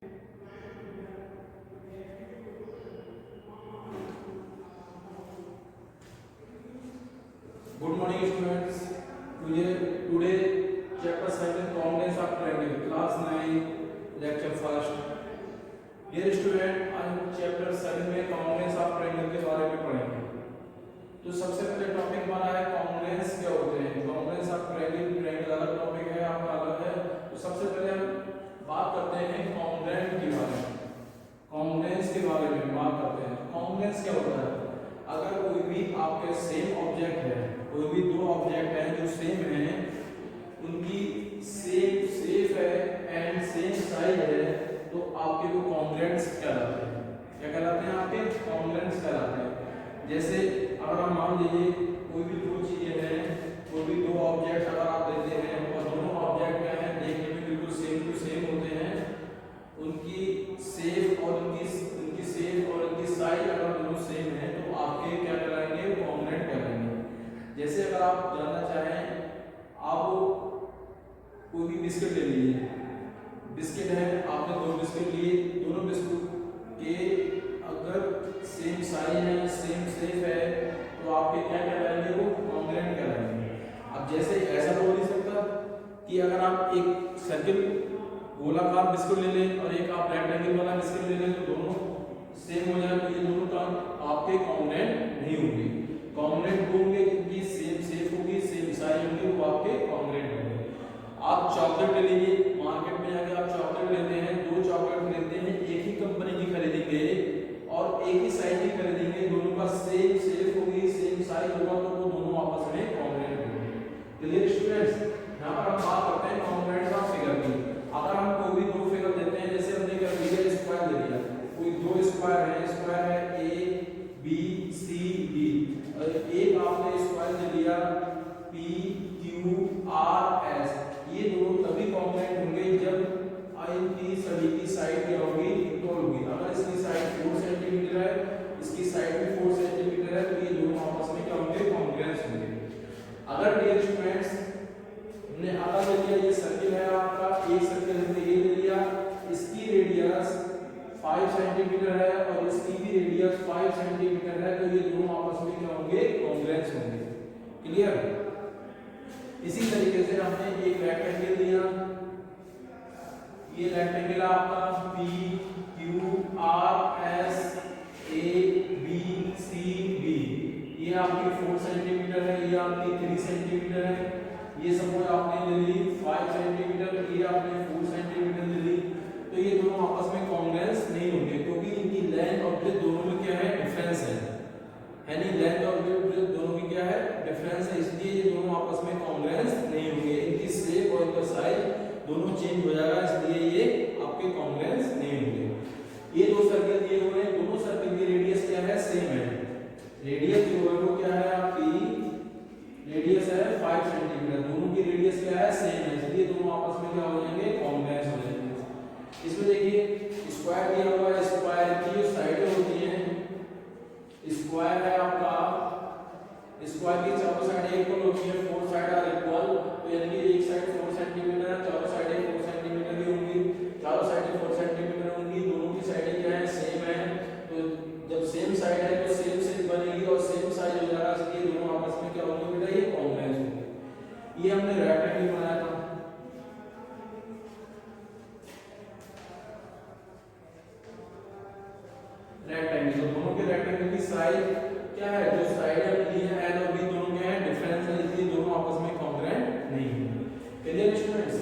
Good morning students. Today chapter 7 Components of Triangle class 9 lecture first. Dear student, आज हम chapter 7 में components of triangle के बारे में पढ़ेंगे. तो सबसे पहले टॉपिक हमारा है components क्या होते हैं. Components of triangle अलग टॉपिक है, आपका अलग है. तो सबसे पहले हम बात करते हैं component के बारे में. Components के बारे में बात करते हैं. Components क्या होता है? अगर कोई भी आपके सेम ऑब्जेक्ट है, कोई भी दो ऑब्जेक्ट हैं जो सेम हैं, उनकी सेम शेप है एंड सेम साइज है, तो आपके वो कॉन्ग्रुएंट्स कहलाते हैं. क्या कहलाते हैं? आपके कॉन्ग्रुएंट्स कहलाते हैं. जैसे अगर हम मान लीजिए कोई भी दो चीजें हैं, कोई भी दो ऑब्जेक्ट अगर आप देते हैं और दोनों ऑब्जेक्ट क्या है, देखने में बिल्कुल सेम टू सेम होते हैं, उनकी शेप और उनकी शेप और उनकी साइज अगर दोनों सेम है, तो आपके क्या कहलाएंगे? कॉन्ग्रुएंट कहलाएंगे. जैसे अगर आप जानना चाहें, आप कोई भी बिस्किट ले लीजिए. बिस्किट है, आपने दो बिस्किट लिए, दोनों बिस्कुट के अगर सेम साइज है, सेम शेप है, तो आपके क्या कहलाएंगे? वो कॉन्ग्रुएंट कहलाएंगे. अब जैसे ऐसा तो हो नहीं सकता कि अगर आप एक सर्किल गोलाकार बिस्कुट ले लें और एक आप रेक्टेंगल वाला बिस्किट ले लें, तो दोनों सेम हो जाए, तो ये दोनों का आपके कॉन्ग्रुएंट नहीं होंगे. कॉन्ग्रुएंट होंगे जिनकी सेम शेप होगी, सेम साइज होगी, वो आपके कॉन्ग्रुएंट होंगे. आप चॉकलेट ले लीजिए, मार्केट में जाके आप चॉकलेट लेते हैं, दो चॉकलेट लेते हैं, एक ही कंपनी की खरीदेंगे और एक ही साइज की खरीदेंगे, दोनों का सेम शेप होगी, सेम साइज होगा, तो वो दोनों आपस में कॉन्ग्रुएंट होंगे. Clear students? यहाँ पर हम बात करते हैं कॉन्ग्रुएंट ऑफ फिगर की. अगर हम कोई भी दो फिगर देते हैं, जैसे हमने क्या लिया, स्क्वायर ले लिया, कोई दो स्क्वायर है ए बी सी डी, और एक आपने स्क्वायर ले लिया पी क्यू आर एस. ये दोनों तभी कॉन्ग्रुएंट होंगे जब इनकी सभी की साइड क्या होगी? इक्वल होगी. अगर इसकी साइड 4 सेंटीमीटर है, इसकी साइड भी 4 सेंटीमीटर है, तो ये दोनों आपस में क्या होंगे? कॉन्ग्रुएंट होंगे. अगर डियर स्टूडेंट्स हमने आधा ले लिया, ये सर्किल है आपका, एक सर्किल हमने ये ले लिया, इसकी रेडियस 5 सेंटीमीटर है और इसकी भी रेडियस 5 सेंटीमीटर है, तो ये दोनों आपस में क्या होंगे? कॉन्ग्रुएंट होंगे. क्लियर? इसी तरीके से हमने एक रेक्टेंगल लिया, ये रेक्टेंगल आपका P Q R S A B C D, ये आपकी 4 सेंटीमीटर है, ये आपकी 3 सेंटीमीटर है, ये सपोज आपने ले ली 5 सेंटीमीटर, ये आपने 4 सेंटीमीटर ले ली, तो ये दोनों आपस में कॉन्ग्रुएंट नहीं होंगे, क्योंकि इनकी लेंथ और ब्रेड्थ दोनों में क्या है? डिफरेंस है. यानी लेंथ और ब्रेड्थ दोनों की क्या है? डिफरेंस है, इसलिए ये दोनों आपस में कॉन्ग्रुएंट नहीं होंगे. इनकी शेप और इनका साइज दोनों चेंज हो जाएगा, इसलिए ये आपके कॉन्ग्रुएंट नहीं होंगे. ये दो सर्किल दिए हुए हैं, दोनों सर्किल की रेडियस क्या है? सेम है. रेडियस जो है वो क्या है? आपकी रेडियस है 5 सेंटीमीटर, दोनों की रेडियस क्या है? सेम है, इसलिए दोनों आपस में क्या हो जाएंगे? कॉन्ग्रुएंट हो जाएंगे. इसमें देखिए स्क्वायर दिया हुआ है, स्क्वायर की जो साइडें होती हैं, स्क्वायर है आपका, स्क्वायर की चारों साइडें इक्वल होती हैं, 4 साइड आर इक्वल, तो यानी कि एक साइड 4 सेंटीमीटर है, चारों साइडें 4 सेंटीमीटर की होंगी, चारों साइडें 4 सेंटीमीटर होंगी, दोनों की साइडें क्या है? सेम है. तो जब सेम साइड है तो सेम शेप बनेगी और सेम साइज हो जाएगा, इसलिए दोनों आपस में क्या होंगे बेटा? ये कॉन्ग्रुएंट होंगे. ये हमने रेक्टेंगल बनाया था. रेक्टेंगल, दोनों के रेक्टेंगल की साइज क्या है? जो साइड है ली है एल और बी, दोनों क्या है? डिफरेंस है, इसलिए दोनों आपस में कॉन्ग्रुएंट नहीं होंगे. Clear students?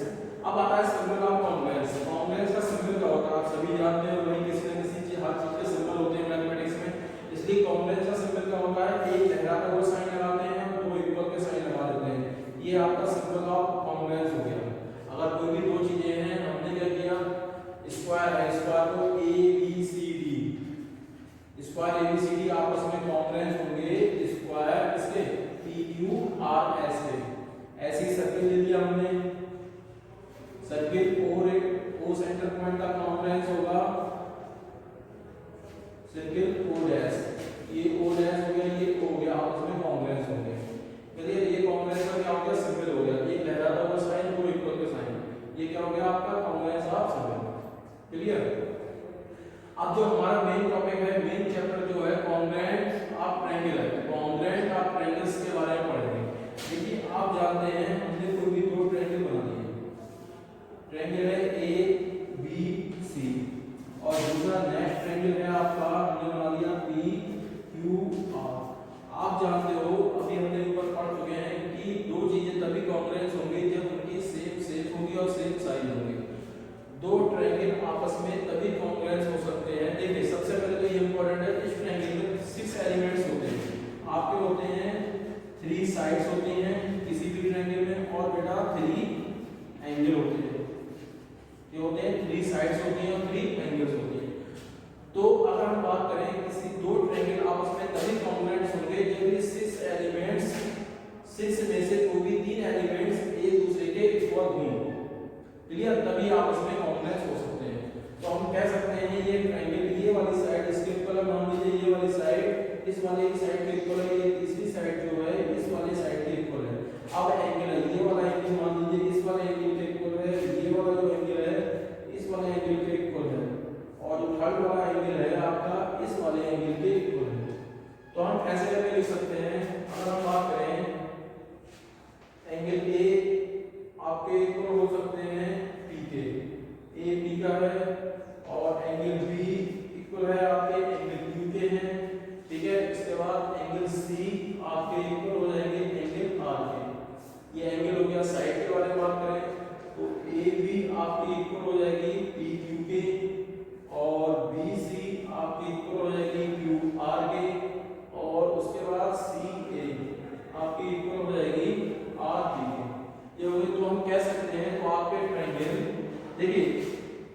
अब आता है सिंबल ऑफ कॉन्ग्रुएंस. कॉन्ग्रुएंस का सिंबल क्या होता है? आप सभी जानते हैं, वही किसी न किसी चीज, हर चीज के सिंबल होते हैं मैथमेटिक्स में. इसलिए कॉन्ग्रुएंस का सिंबल क्या होता है? एक लहराता हुआ साइन लगाते हैं और दो इक्वल के साइन लगा देते हैं. ये आपका सिंबल ऑफ कॉन्ग्रुएंस हो गया. अगर कोई भी दो चीजें हैं, हमने क्या किया, स्क्वायर है, स्क्वायर को A B C D, square A B C D आपस में कॉन्ग्रुएंट होंगे. स्क्वायर इसके पी क्यू आर एस के. ऐसी सर्किल ले लिया हमने, सर्किल ओ सेंटर पॉइंट का कॉन्ग्रुएंट होगा सर्किल ओ डैश, ये ओ डैश हो गया, ये ओ गया, आपस में कॉन्ग्रुएंट होंगे. चलिए ये कॉन्ग्रुएंट का क्या हो गया? सिंबल हो गया. ये लहराता हुआ साइन, दो इक्वल के साइन, ये क्या हो गया? आपका कॉन्ग्रुएंट ऑफ सिंबल. क्लियर? अब जो हमारा मेन टॉपिक है, मेन चैप्टर जो है कॉन्ग्रुएंट ऑफ ट्रायंगल है, कॉन्ग्रुएंट ऑफ ट्रायंगल्स के बारे में पढ़ेंगे। देखिए आप जानते हैं हमने कोई भी दो ट्रायंगल बना दिए, ट्रायंगल है ए बी सी, और दूसरा नेक्स्ट ट्रायंगल है आपका हमने बना दिया पी क्यू आर। आप जानते हो अभी हमने ऊपर पढ़ चुके हैं कि दो चीजें तभी कॉन्ग्रुएंट होंगी जब उनकी सेम शेप होगी और सेम साइज होगी। दो ट्रायंगल आपस में तभी कॉन्ग्रुएंट हो सकते हैं। देखिए सबसे पहले तो ये इंपॉर्टेंट है, इस ट्रायंगल में 6 एलिमेंट्स होते हैं, आपके होते हैं 3 साइड्स होती हैं किसी भी ट्रायंगल में, और बेटा 3 एंगल होते हैं। ये होते हैं 3 साइड्स होती हैं और 3 एंगल्स होते हैं। तो अगर हम बात करें किसी दो ट्रायंगल आपस में तभी कॉन्ग्रुएंट होंगे जब ये 6 एलिमेंट्स, 6 में से कोई भी 3 एलिमेंट्स एक दूसरे के इक्वल हों, क्लियर, तभी आपस में कॉन्ग्रुएंट हो सकते हैं। तो हम कह सकते हैं ये ट्रायंगल, ये वाली साइड इसके इक्वल है, मान लीजिए ये वाली साइड इस वाली साइड के इक्वल है, ये तीसरी साइड जो है इस वाली साइड के इक्वल है। अब एंगल है, ये वाला एंगल मान लीजिए इस वाले एंगल के इक्वल है, ये वाला जो एंगल है इस वाले एंगल के इक्वल है, और जो थर्ड वाला एंगल है आपका इस वाले एंगल के इक्वल है। तो हम ऐसे करके लिख सकते हैं, अगर हम बात करें एंगल ए आपके इक्वल हो सकते हैं पी के, ए पी का है, और एंगल बी इक्वल है आपके एंगल क्यू के हैं, ठीक है। इसके बाद एंगल सी आपके इक्वल हो जाएंगे एंगल आर के। ये एंगल हो गया साइड के बारे में बात करें तो ए बी आपकी इक्वल हो जाएगी पी क्यू के, और बी सी आपकी इक्वल हो जाएगी क्यू आर के, और उसके बाद सी ए आपकी इक्वल हो जाएगी आर पी के। ये हो गई। तो हम कह सकते हैं तो आपके ट्रायंगल, देखिए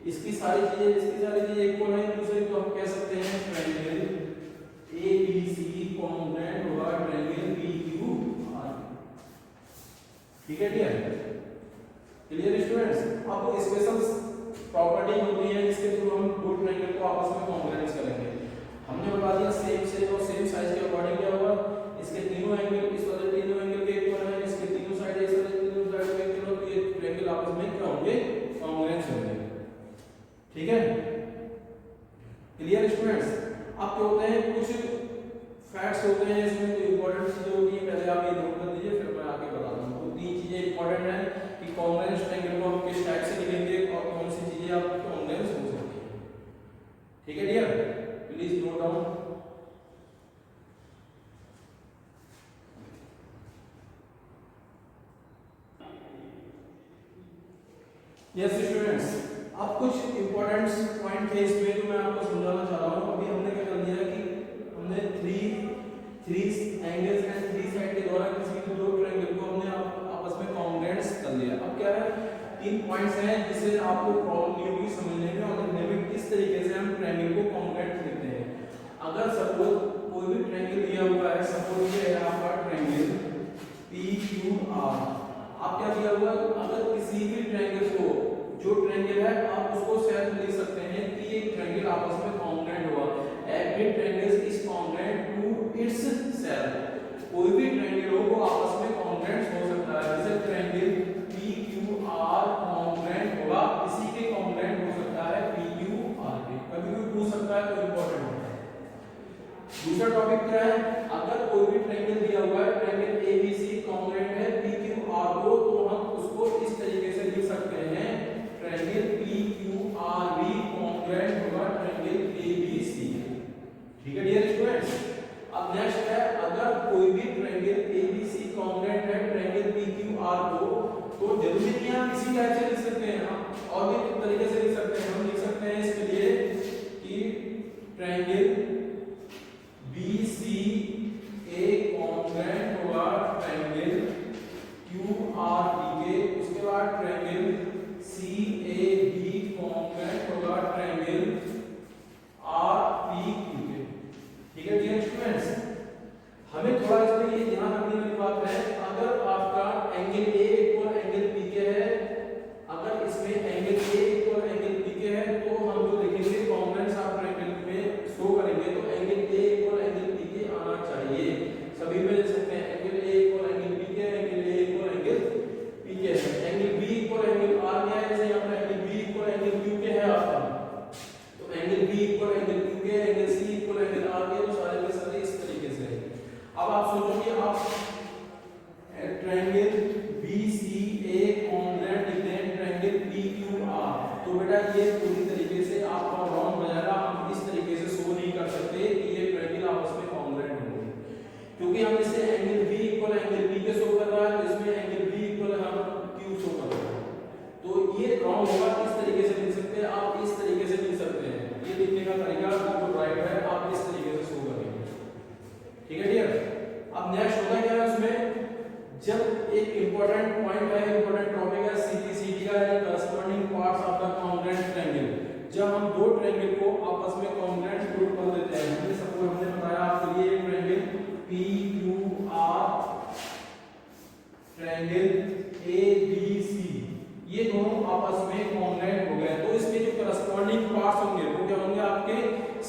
इसकी सारी चीजें इक्वल हैं एक दूसरे, तो हम कह सकते हैं triangle A B C congruent होगा ट्रायंगल पी क्यू आर। ठीक है क्लियर स्टूडेंट्स। अब स्पेशल प्रॉपर्टी होती है जिसके थ्रू हम दो ट्रायंगल को आपस में कॉन्ग्रुएंट करेंगे। हमने बता दिया सेम शेप और सेम साइज के अकॉर्डिंग क्या होगा, इसके तीनों एंगल इस वाले तीनों एंगल के इक्वल हैं, इसके तीनों साइड इस वाले तीनों साइड के इक्वल, तो ये ट्रायंगल आपस में क्या होंगे, कॉन्ग्रुएंट होंगे। ठीक है क्लियर स्टूडेंट्स। अब क्या होते हैं, कुछ फैक्ट्स होते हैं इसमें, तो इंपॉर्टेंट चीजें होती हैं, पहले आप ये नोट कर लीजिए फिर मैं आगे बताता हूं। तो 3 चीजें इंपॉर्टेंट हैं कि कॉन्ग्रुएंट ट्रायंगल को हम किस टाइप से लिखेंगे और कौन सी चीजें आप कॉन्ग्रुएंट हो सकती हैं। ठीक है dear, please note down. Yes students, अब कुछ इंपॉर्टेंट पॉइंट थे इसमें जो मैं आपको समझाना चाह रहा हूं। अभी हमने क्या कर दिया कि हमने 3 एंगल्स एंड 3 साइड के द्वारा किसी भी दो ट्रायंगल को हमने आपस में कॉन्ग्रुएंट कर लिया। अब क्या है, 3 पॉइंट्स हैं जिससे आपको प्रॉब्लम नहीं होगी समझने में और लिखने में, किस तरीके से हम ट्रायंगल को कॉन्ग्रुएंट लिखते हैं। अगर सपोज कोई भी ट्रायंगल दिया हुआ है, सपोज ये है आपका ट्रायंगल पी क्यू आर, आप क्या दिया हुआ है, अगर किसी भी ट्रायंगल को, जो ट्रायंगल है आप उसको सेल्फ लिख सकते हैं कि ये ट्रायंगल आपस में कॉन्ग्रुएंट हुआ, every triangle is congruent to itself. कोई भी ट्रायंगल हो वो आपस में कॉन्ग्रुएंट हो सकता है, जैसे triangle P Q are congruent होगा, इसी के कॉन्ग्रुएंट हो सकता है पी क्यू आर के। कभी भी पूछ सकता है, तो इंपॉर्टेंट होता है। दूसरा टॉपिक क्या है, अगर कोई भी ट्रायंगल दिया हुआ है, triangle A B C congruent है पी क्यू आर को, तो हम उसको इस तरीके से लिख सकते हैं, ट्रायंगल पी क्यू आर भी कॉन्ग्रुएंट होगा ट्रायंगल ए बी सी। ठीक है डियर स्टूडेंट्स। अब नेक्स्ट है, अगर कोई भी triangle A B C congruent है ट्रायंगल पी क्यू आर को, तो जरूरी नहीं है आप इसी टाइप से लिख सकते हैं, आप और भी तरीके से लिख सकते हैं। हम लिख सकते हैं इसके लिए कि triangle B C A congruent होगा ट्रायंगल क्यू आर पी के, उसके बाद triangle C A B congruent होगा ट्रायंगल आर पी क्यू के। ठीक है डियर स्टूडेंट्स, हमें थोड़ा इसमें ये ध्यान रखने वाली बात है, अगर आपका angle A equal angle P के है angle B equal angle Q के, angle C equal angle R के, तो सारे के सारे इस तरीके से। अब आप सोचोगे आप ट्रायंगल BCA कॉन्ग्रुएंट लिखते हैं ट्रायंगल PQR, तो बेटा ये पूरी तरीके से आपका रॉन्ग हो जाएगा। हम इस तरीके से शो नहीं कर सकते कि ये ट्रायंगल आपस में कॉन्ग्रुएंट होंगे, क्योंकि हम इसे angle B equal angle B के शो कर रहा है, तो इसमें एंगल B इक्वल हम Q शो कर रहा है, तो ये रॉन्ग होगा। इस तरीके से लिख सकते हैं आप, इस तरीके से लिख सकते हैं। ये लिखने का तरीका बिल्कुल राइट है, आप इस तरीके से शो करेंगे, ठीक है डियर। अब नेक्स्ट होता है क्या है उसमें, जब एक इंपॉर्टेंट पॉइंट है, इंपॉर्टेंट टॉपिक है CPCD का, corresponding parts of the congruent triangle. जब हम दो ट्रायंगल को आपस में कॉन्ग्रुएंट ग्रुप कर देते हैं, हमने सबको हमने बताया आपके लिए ट्रायंगल PQR, ट्रायंगल ABC, ये दोनों आपस में कॉन्ग्रुएंट हो गए, तो इसके जो करस्पॉन्डिंग पार्ट्स होंगे वो क्या होंगे, आपके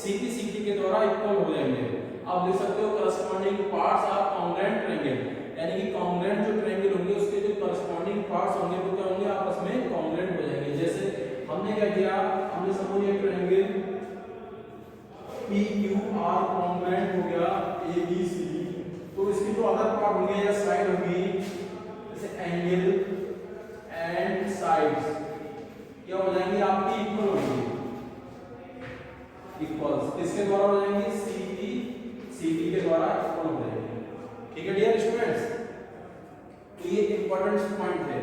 CPCD के द्वारा इक्वल हो जाएंगे। आप देख सकते हो corresponding parts of congruent triangle, यानी कि कॉन्ग्रुएंट जो ट्रायंगल होंगे उसके जो करस्पॉन्डिंग पार्ट्स होंगे वो क्या होंगे, आपस में कॉन्ग्रुएंट हो जाएंगे। जैसे हमने क्या किया, हमने सपोज ये ट्रायंगल PQR कॉन्ग्रुएंट हो गया ABCD, तो इसकी जो अदर पार्ट होंगे या साइड होगी, जैसे एंगल एंड साइड्स क्या हो जाएंगी, आपकी इक्वल होंगी, इक्वल्स किसके द्वारा हो जाएंगी, CPCD के द्वारा इक्वल हो जाएंगे, ठीक है डियर स्टूडेंट्स। तो ये इंपॉर्टेंट पॉइंट है।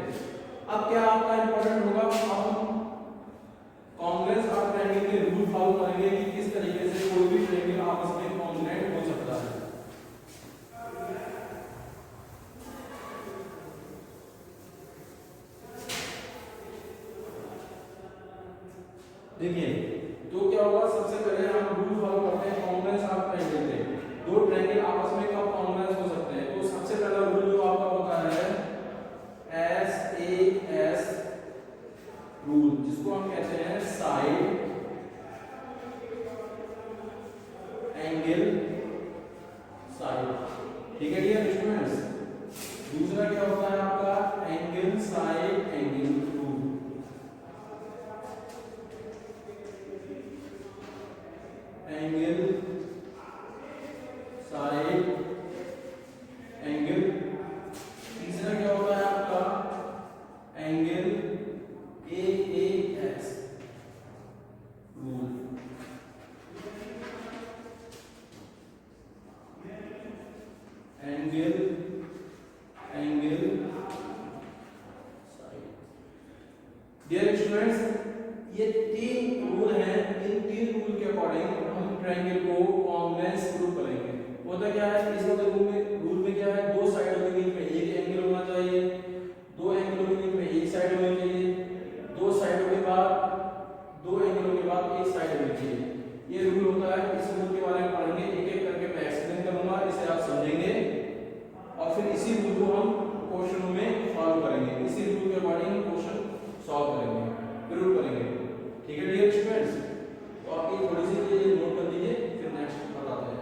अब क्या आपका इंपॉर्टेंट होगा, अब हम कॉन्ग्रुएंस ऑफ ट्रायंगल के रूल फॉलो करेंगे कि किस तरीके से कोई भी ट्रायंगल आपस में कॉन्ग्रुएंट हो सकता है। देखिए तो क्या होगा, सबसे पहले हम रूल फॉलो करते हैं कॉन्ग्रुएंस ऑफ ट्रायंगल के। दो ट्रायंगल आपस में कब कॉन्ग्रुएंस हो सकते हैं, तो सबसे पहला रूल जो आपका होता है SAS रूल, जिसको हम कहते हैं साइड एंगल साइड, ठीक है डियर स्टूडेंट्स। दूसरा क्या होता है आपका angle side angle rule, angle side angle. तीसरा क्या होता है आपका angle AAX rule, angle angle side. Dear students, ये तीन रूल हैं, इन तीन रूल के अकॉर्डिंग हम ट्रायंगल को कॉन्ग्रुएंस प्रूव करेंगे। होता क्या है, इस वाले रूल में क्या है, दो साइडों के बीच में एक एंगल होना चाहिए, दो एंगलों के बीच में एक साइड होनी चाहिए, दो साइडों के बाद दो एंगलों के बाद एक साइड होनी चाहिए। ये रूल होता है। इस रूल के बारे में पढ़ेंगे, एक एक करके मैं एक्सप्लेन करूंगा, इसे आप समझेंगे और फिर इसी रूल को हम क्वेश्चनों में फॉलो करेंगे, इसी रूल के अकॉर्डिंग क्वेश्चन सॉल्व करेंगे, जरूर करेंगे, ठीक है डियर स्टूडेंट्स। तो आप ये थोड़ी सी चीजें नोट कर लीजिए, फिर नेक्स्ट बताते हैं।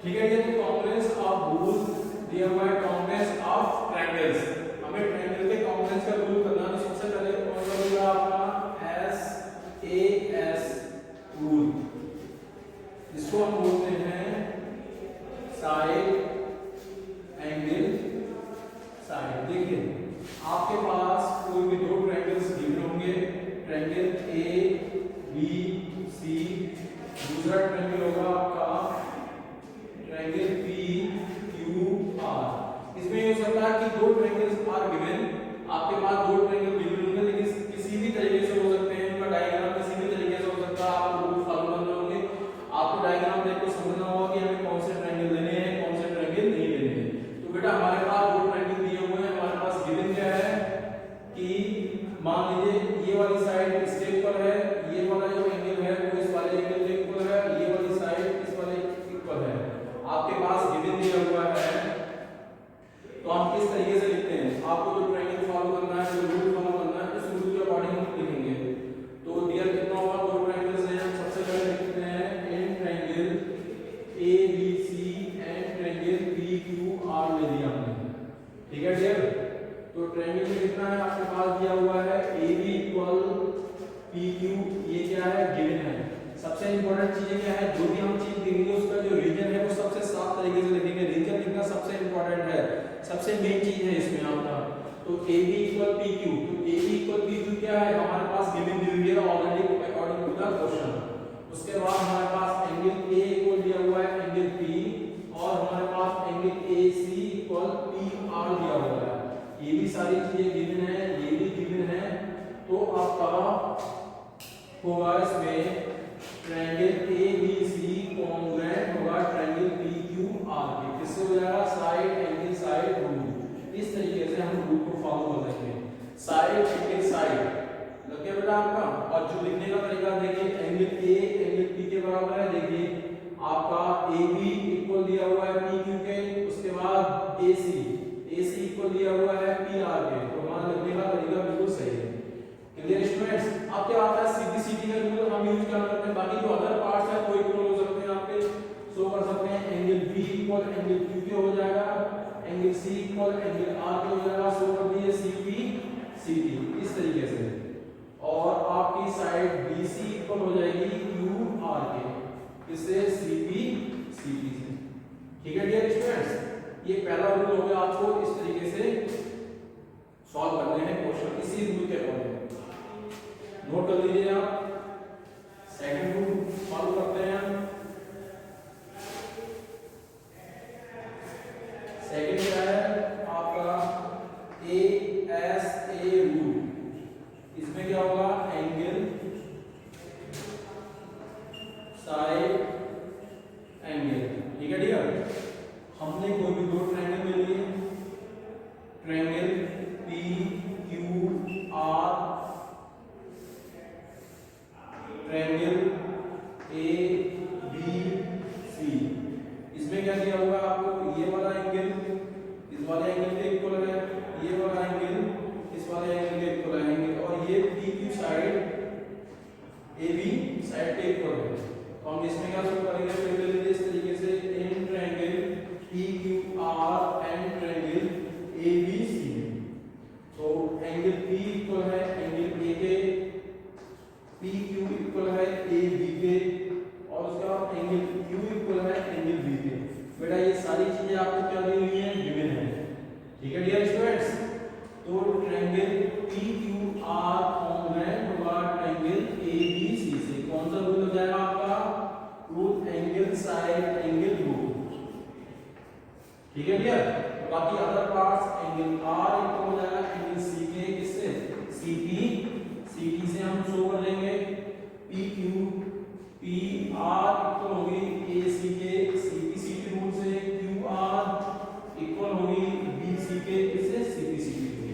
ठीक है, ये तो कॉन्ग्रुएंस ऑफ रूल दिया हुआ है, कॉन्ग्रुएंस ऑफ ट्रायंगल्स। हमें ट्रायंगल के कॉन्ग्रुएंस का रूल करना है। सबसे पहले कौन सा रूल है आपका, SAS रूल, इसको हम बोलते हैं साइड एंगल साइड। देखिए आपके पास कोई भी दो ट्रायंगल्स गिवन होंगे, ट्रायंगल ABC, दूसरा ट्रायंगल होगा आपका ट्रायंगल PQR। इसमें ये हो सकता है कि दो ट्रायंगल्स आर गिवन, आपके पास दो ट्रायंगल गिवन होंगे, लेकिन किसी भी तरीके से हो सकते हैं, उनका डायग्राम किसी भी तरीके से हो सकता है। आप रूल फॉलो करने होंगे, आपको डायग्राम देख के समझना होगा कि हमें कौन से ट्रायंगल लेने हैं, कौन से ट्रायंगल नहीं लेने हैं। तो बेटा हमारे पास दो ट्रायंगल दिए हुए हैं, हमारे पास गिवन क्या है कि मान लीजिए ये वाली साइड इसके इक्वल है, ये वाला जो एंगल है वो इस वाले एंगल के इक्वल है, ये वाली साइड इस वाले इक्वल है, आपके पास गिवन दिया हुआ है। तो हम किस तरीके से लिखते हैं, आपको जो ट्रायंगल फॉलो करना है ठीक है डियर। तो ट्रायंगल में कितना है आपके पास दिया हुआ है AB इक्वल PQ, ये क्या है गिवन है। सबसे इंपॉर्टेंट चीज क्या है, जो भी हम चीज देंगे उसका जो रीजन है वो सबसे साफ तरीके से लिखेंगे। रीजन लिखना सबसे इंपॉर्टेंट है, सबसे मेन चीज है इसमें आपका। तो AB इक्वल PQ, तो AB इक्वल PQ क्या है हमारे पास गिवन दी हुई है already according to the question. उसके बाद हमारे पास एंगल A इक्वल दिया हुआ है एंगल P, और हमारे पास एंगल AC इक्वल PR दिया हुआ है। ये भी सारी चीजें गिवन है, ये भी गिवन है। तो आपका होगा इसमें ट्रायंगल ABC कॉन्ग्रुएंट होगा ट्रायंगल PQR के। किससे हो जाएगा, साइड एंगल साइड रूल। इस तरीके से हम रूल को फॉलो करेंगे, साइड एंगल साइड लग गया बेटा आपका। और जो लिखने का तरीका देखिए, एंगल A एंगल P के बराबर है। देखिए आपका AB इक्वल दिया हुआ है PQ के, उसके बाद AC इक्वल दिया हुआ है PR के। तो हमारा लिखने का तरीका बिल्कुल सही है। Clear students. अब क्या आता है सीधी का रूल हम यूज क्या करते हैं, बाकी जो अदर पार्ट्स है वो इक्वल हो सकते हैं आपके, शो कर सकते हैं। Angle B equal angle Q के हो जाएगा, angle C equal angle R के हो जाएगा, शो कर दिए CP CD इस तरीके से। और आपकी साइड BC इक्वल हो जाएगी QR के, इससे CP CD से। ठीक है डियर स्टूडेंट्स, ये पहला रूल हो गया। आपको इस तरीके से सॉल्व करने हैं क्वेश्चन इसी रूल के अकॉर्डिंग। नोट कर लीजिए आप। सेकंड रूल फॉलो करते हैं हम। सेकंड क्या है आपका ASA रूल। इसमें क्या होगा, एंगल साइड एंगल। ठीक है डियर। हमने कोई भी दो ट्रायंगल ले लिए, ट्रायंगल PQR, ट्रायंगल ABC। इसमें क्या किया होगा आपको, ये वाला एंगल इस वाले एंगल के इक्वल है, ये वाला एंगल इस वाले एंगल के इक्वल है, और ये PQ साइड AB साइड के इक्वल है। तो हम इसमें क्या शुरू करेंगे, फिर ले लीजिए इस तरीके से an triangle PQR and triangle ABC। तो एंगल P इक्वल है एंगल A के, PQ इक्वल है AB के, और उसका एंगल Q इक्वल है एंगल B के। बेटा ये सारी चीजें आपको क्या दी हुई हैं, गिवन है। ठीक है डियर स्टूडेंट्स। तो ट्रायंगल PQR कॉन्ग्रुएंट होगा ट्रायंगल ABC से। कौन सा रूल हो जाएगा आपका, rule angle side angle rule. ठीक है डियर। बाकी other parts angle R equal हो जाएगा एंगल C के, किससे, CP CD से हम शो कर लेंगे। PQ PR इक्वल होगी AC के CP CD रूल से, QR इक्वल होगी BC के, किससे, CP CD के।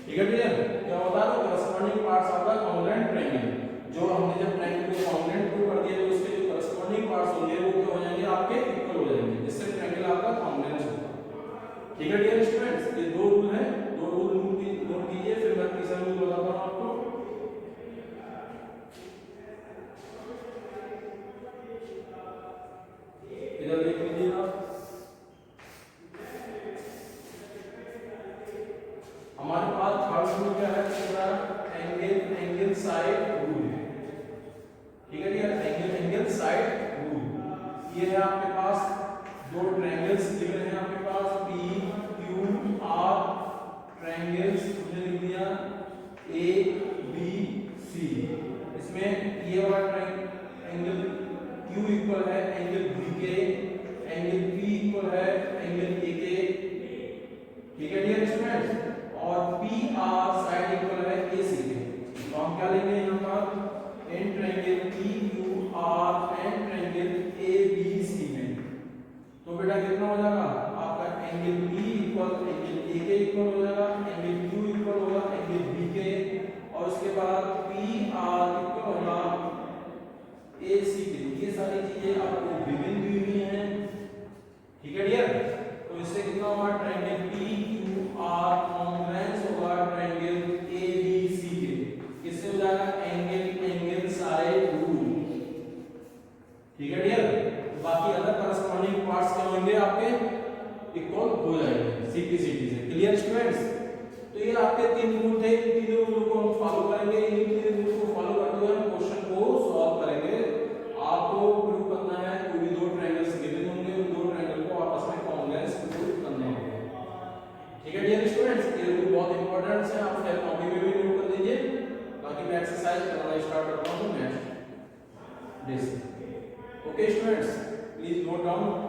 ठीक है डियर। क्या होता है, corresponding parts of the congruent triangle. जो हमने जब ट्रायंगल को कॉन्ग्रुएंट प्रूव कर दिया तो उसके जो करस्पॉन्डिंग पार्ट्स होंगे वो क्या हो जाएंगे, आपके इक्वल हो जाएंगे, जिससे ट्रायंगल आपका कॉन्ग्रुएंट होगा। ठीक है डियर स्टूडेंट्स। ये दो रूल हैं, दो रूल नोट कीजिए, फिर मैं तीसरा रूल बताता हूं आपको। इधर देख लीजिए आप। हमारे पास थर्ड रूल क्या है, पूरा एंगल साइड रूल। ठीक है डियर, एंगल साइड रूल। ये है आपके पास दो ट्रायंगल्स गिवन है आपके पास, PQR ट्रायंगल्स हमने लिख दिया ABC। इसमें ये वाला एंगल Q इक्वल है एंगल B के, एंगल P इक्वल है एंगल A के। ठीक है डियर स्टूडेंट्स। और PR साइड इक्वल है AC के। तो हम क्या लेंगे यहाँ पर, an triangle PQR and triangle ABC में। तो बेटा कितना हो जाएगा आपका, angle P equal angle A के इक्वल हो जाएगा, एंगल Q इक्वल होगा एंगल B के, और उसके बाद PR इक्वल होगा AC के। ये सारी चीजें आपको गिवन दी हुई हैं। ठीक है डियर। तो इससे कितना होगा, ट्रायंगल PQR कॉन्ग्रुएंस होगा ट्रायंगल ABC के, किससे हो जाएगा, एंगल साइड रूल। ठीक है डियर। बाकी अदर करस्पॉन्डिंग पार्ट्स क्या होंगे आपके, इक्वल हो जाएंगे। सीपीसीटी से। Clear students? तो ये आपके 3 रूल थे, इन तीनों रूल को हम फॉलो करेंगे। इन 3 रूल को फॉलो करते हुए हम क्वेश्चन को सॉल्व करेंगे। आपको प्रूव करना है कोई भी 2 ट्रायंगल्स गिवन होंगे, उन 2 ट्रायंगल को आपस में कॉन्ग्रुएंस प्रूव करने होंगे। ठीक है डियर स्टूडेंट्स, ये रूल बहुत इंपॉर्टेंट है, आप चाहे कॉपी में भी नोट कर लीजिए। बाकी मैं एक्सरसाइज करना स्टार्ट करता हूं नेक्स्ट डे से। Okay students, please note down.